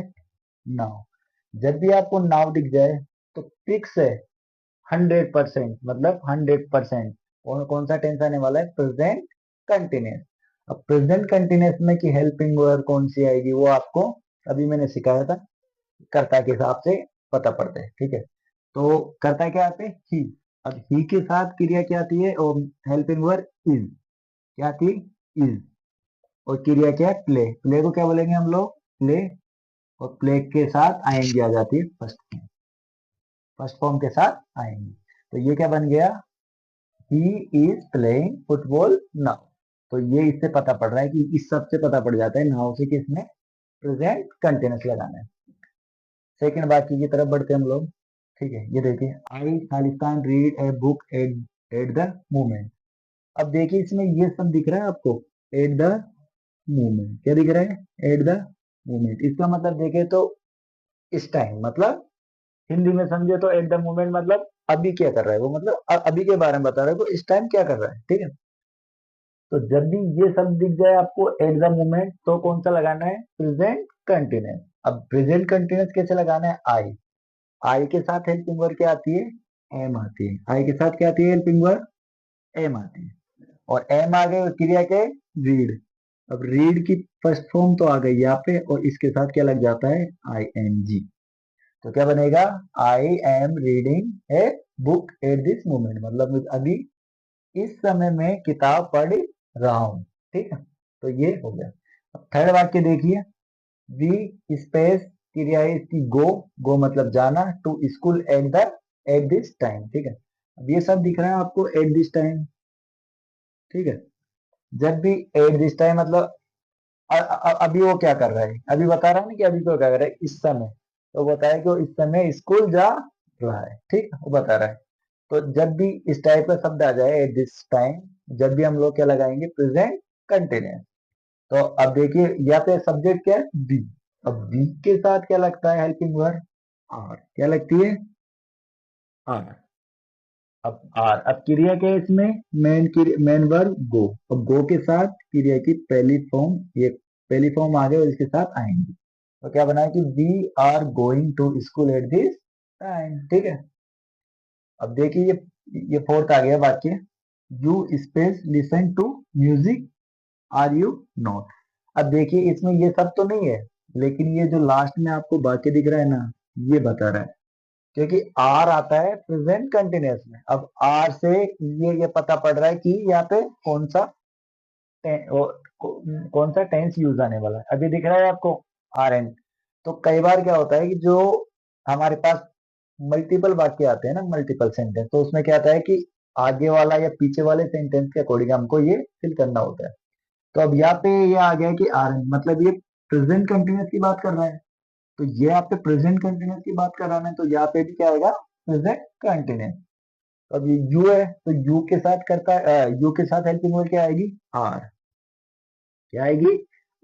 नाव। जब भी आपको नाव दिख जाए तो फिक्स है, 100%, मतलब 100%। और कौन सा टेंस आने वाला है, प्रेजेंट कंटिन्यूस। अब प्रेजेंट कंटिन्यूस में की हेल्पिंग वर्ब कौन सी आएगी, वो आपको अभी मैंने सिखाया था, कर्ता के हिसाब से पता पड़ता है। ठीक है, तो कर्ता क्या आते हैं, ही। अब ही के साथ क्रिया क्या आती है, और हेल्पिंग वर्ब इज। क्या आती है, इज। और क्रिया क्या है, प्ले। प्ले को क्या बोलेंगे हम लोग, प्ले। और प्ले के साथ आएंगे आ जाती है फर्स्ट फॉर्म के साथ आएंगे। तो ये क्या बन गया, he is playing football now. तो ये इससे पता पड़ रहा है कि इस सब से पता पड़ जाता है नाउ से किसमें प्रेजेंट कंटिन्यूस लगाना है। सेकंड वाक्य की तरफ बढ़ते हैं हम लोग। ठीक है, ये देखिए, I Khalistan read a book at at the moment. अब देखिए, इसमें ये सब दिख रहा है आपको, एट द मोमेंट। क्या दिख रहा है, एट द मोमेंट। इसका मतलब देखे तो इस टाइम, मतलब हिंदी में समझे तो एट द मोमेंट मतलब अभी क्या कर रहा है वो, मतलब अभी के बारे में बता रहा है वो, इस टाइम क्या कर रहा है। ठीक है, तो जब भी ये सब दिख जाए आपको एट द मोमेंट, तो कौन सा लगाना है, प्रेजेंट कंटिन्यूस। अब प्रेजेंट कंटिन्यूस कैसे लगाना है, आई। आई के साथ हेल्पिंग वर्ब क्या आती है, एम आती है। आई के साथ क्या आती है हेल्पिंग वर्ब, एम आती है। और एम आ गई और क्रिया के, रीड। अब रीड की फर्स्ट फॉर्म तो आ गई यहाँ पे, और इसके साथ क्या लग जाता है, आई एन जी। तो क्या बनेगा, I am reading A book at this moment, मतलब मैं अभी इस समय में किताब पढ़ रहा हूं। ठीक है, तो ये हो गया। अब थर्ड वाक्य देखिए, वी स्पेस क्रिया है इसकी गो। गो मतलब जाना, to school at the at this time. ठीक है, अब ये सब दिख रहा है आपको एट दिस टाइम। ठीक है। जब भी एट दिस टाइम मतलब अभी वो क्या कर रहा है, अभी बता रहा है ना कि अभी को क्या कर रहा है, इस समय। तो बता है कि वो इस समय स्कूल जा रहा है, ठीक है, वो बता रहा है। तो जब भी इस टाइप का शब्द आ जाए एट दिस टाइम, जब भी हम लोग क्या लगाएंगे, प्रेजेंट कंटिन्यूस। तो अब देखिए यहाँ पे सब्जेक्ट क्या है, बी। अब बी के साथ क्या लगता है हेल्पिंग वर्ब, आर। क्या लगती है, आर। अब आर, अब क्रिया क्या है इसमें, मेन वर्ब गो। अब गो के साथ क्रिया की पहली फॉर्म, ये पहली फॉर्म आ गई और इसके साथ आएंगे। तो क्या बना है कि we are going to school at this time, ठीक है। अब देखिए ये फोर्थ आ गया वाक्य, you space listen to music are you not. अब देखिए इसमें ये सब तो नहीं है, लेकिन ये जो लास्ट में आपको वाक्य दिख रहा है ना, ये बता रहा है, क्योंकि आर आता है प्रेजेंट कंटिन्यूअस में। अब आर से ये पता पड़ रहा है कि यहाँ पे कौन सा कौन सा टेंस यूज आने वाला है, अभी दिख रहा है आपको, आर एन। तो कई बार क्या होता है कि जो हमारे पास मल्टीपल वाक्य आते हैं ना, मल्टीपल सेंटेंस, तो उसमें क्या आता है कि आगे वाला या पीछे वाले सेंटेंस के अकॉर्डिंग हमको ये फिल करना होता है। तो अब यहाँ पे ये आ गया कि आर एन मतलब ये प्रेजेंट कंटिन्यूअस की बात कर रहा है। तो ये आप पे प्रेजेंट कंटिन्यूअस की बात कर रहा है, तो यहाँ पे भी क्या आएगा, प्रेजेंट कंटिन्यूअस। तो अब ये यू है, तो यू के साथ करता है, यू के साथ हेल्पिंग वर्ब क्या आएगी, आर। क्या आएगी,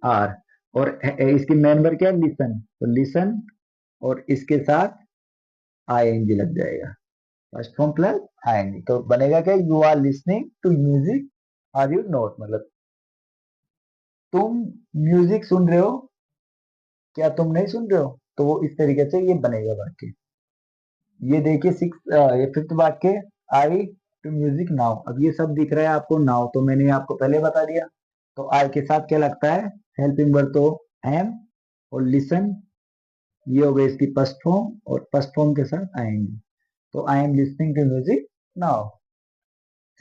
आर। और इसकी मेन वर्ब क्या है, लिसन। तो लिसन और इसके साथ आईएनजी लग जाएगा, फर्स्ट फॉर्म प्लस आईएनजी। तो बनेगा क्या, you are listening to music are you not, मतलब तुम म्यूजिक सुन रहे हो, क्या तुम नहीं सुन रहे हो। तो वो इस तरीके से ये बनेगा वाक्य। ये देखिए ये फिफ्थ वाक्य, आई टू म्यूजिक नाउ। अब ये सब दिख रहा है आपको, नाउ तो मैंने आपको पहले बता दिया। तो आई के साथ क्या लगता है, हेल्पिंग वर्ब तो एम, और लिसन ये हो गई इसकी फर्स्ट फॉर्म, और फर्स्ट फॉर्म के साथ आएंगे। तो I am listening to music now.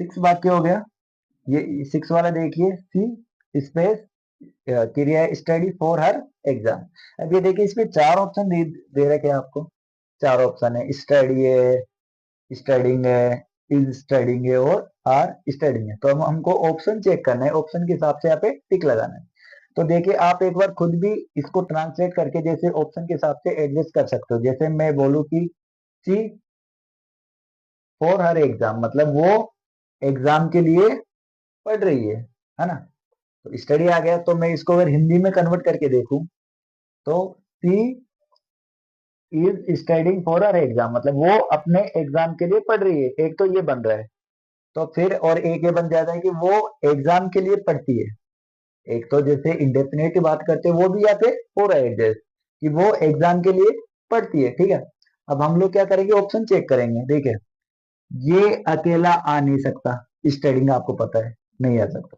Six वाक्य हो गया। ये सिक्स वाला देखिए, सी स्पेस क्रिया स्टडी फॉर हर एग्जाम। अब ये देखिए इसमें चार ऑप्शन दे रखे हैं आपको। चार ऑप्शन है, स्टडी है, स्टडिंग है, इज स्टडिंग है, और आर स्टडिंग है। तो हम हमको ऑप्शन चेक करना है, ऑप्शन के हिसाब से यहाँ पे टिक लगाना है। तो देखिए आप एक बार खुद भी इसको ट्रांसलेट करके जैसे ऑप्शन के हिसाब से एडजस्ट कर सकते हो। जैसे मैं बोलूँ कि सी फॉर हर एग्जाम, मतलब वो एग्जाम के लिए पढ़ रही है ना। तो स्टडी आ गया, तो मैं इसको अगर हिंदी में कन्वर्ट करके देखूं, तो she is studying for her exam, मतलब वो अपने एग्जाम के लिए पढ़ रही है, एक तो ये बन रहा है। तो फिर और एक ये बन जाता है कि वो एग्जाम के लिए पढ़ती है। एक तो जैसे इंडेफिनेट की बात करते हैं, वो भी यहाँ पे हो रहा है एडजस्ट, कि वो एग्जाम के लिए पढ़ती है, ठीक है। अब हम लोग क्या करेंगे, ऑप्शन चेक करेंगे। देखिए ये अकेला आ नहीं सकता, स्टडिंग आपको पता है नहीं आ सकता,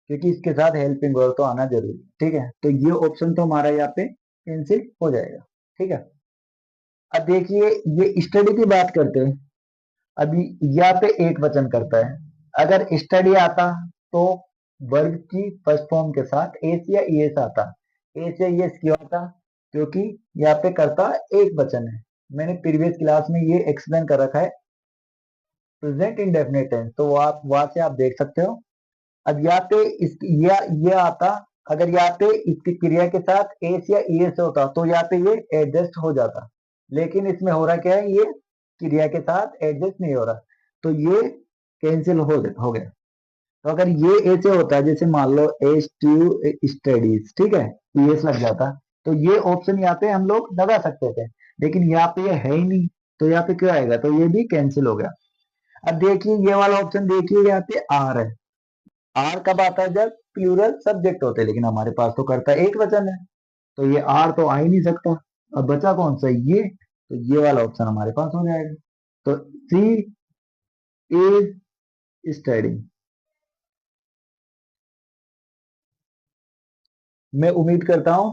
क्योंकि इसके साथ हेल्पिंग वर्ब तो आना जरूरी है, ठीक है। तो ये ऑप्शन तो हमारा यहाँ पे कैंसिल हो जाएगा, ठीक है। अब देखिए ये स्टडी की बात करते हैं। अभी यहाँ पे एक वचन करता है, अगर स्टडी आता तो वर्ग की फर्स्ट फॉर्म के साथ एस या ईएस आता। एस या ईएस क्यों आता, क्योंकि यहाँ पे करता एक वचन है। मैंने प्रीवियस क्लास में ये एक्सप्लेन कर रखा है, प्रेजेंट इंडेफिनिट टेंस, तो वो आप वहां से आप देख सकते हो। अब यहाँ पे इसकी ये आता, अगर यहाँ पे इसकी क्रिया के साथ एस या ईएस होता तो यहाँ पे ये एडजस्ट हो जाता, लेकिन इसमें हो रहा क्या है, ये क्रिया के साथ एडजस्ट नहीं हो रहा, तो ये कैंसिल हो गया। तो अगर ये ऐसे होता है, जैसे मान लो एस टू स्टडीज, ठीक है, ईएस लग जाता, तो ये ऑप्शन यहाँ पे हम लोग लगा सकते थे, लेकिन यहाँ पे ये है ही नहीं, तो यहाँ पे क्यों आएगा, तो ये भी कैंसिल हो गया। अब देखिए ये वाला ऑप्शन देखिए, यहाँ पे आर है। आर कब आता है, जब प्लूरल सब्जेक्ट होते हैं, लेकिन हमारे पास तो करता एक वचन है, तो ये आर तो आ ही नहीं सकता। अब बचा कौन सा, ये, तो ये वाला ऑप्शन हमारे पास हो जाएगा। तो सी इज स्टडिंग। मैं उम्मीद करता हूं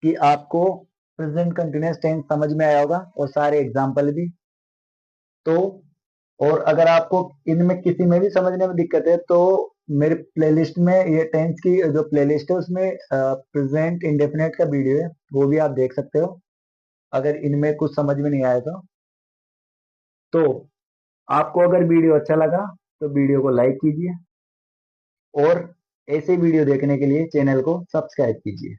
कि आपको प्रेजेंट कंटिन्यूअस टेंस समझ में आया होगा, और सारे एग्जाम्पल भी। तो और अगर आपको इनमें किसी में भी समझने में दिक्कत है, तो मेरे प्लेलिस्ट में, ये टेंस की जो प्लेलिस्ट है, उसमें प्रेजेंट इंडेफिनेट का वीडियो है, वो भी आप देख सकते हो। अगर इनमें कुछ समझ में नहीं आया तो आपको अगर वीडियो अच्छा लगा तो वीडियो को लाइक कीजिए, और ऐसे वीडियो देखने के लिए चैनल को सब्सक्राइब कीजिए।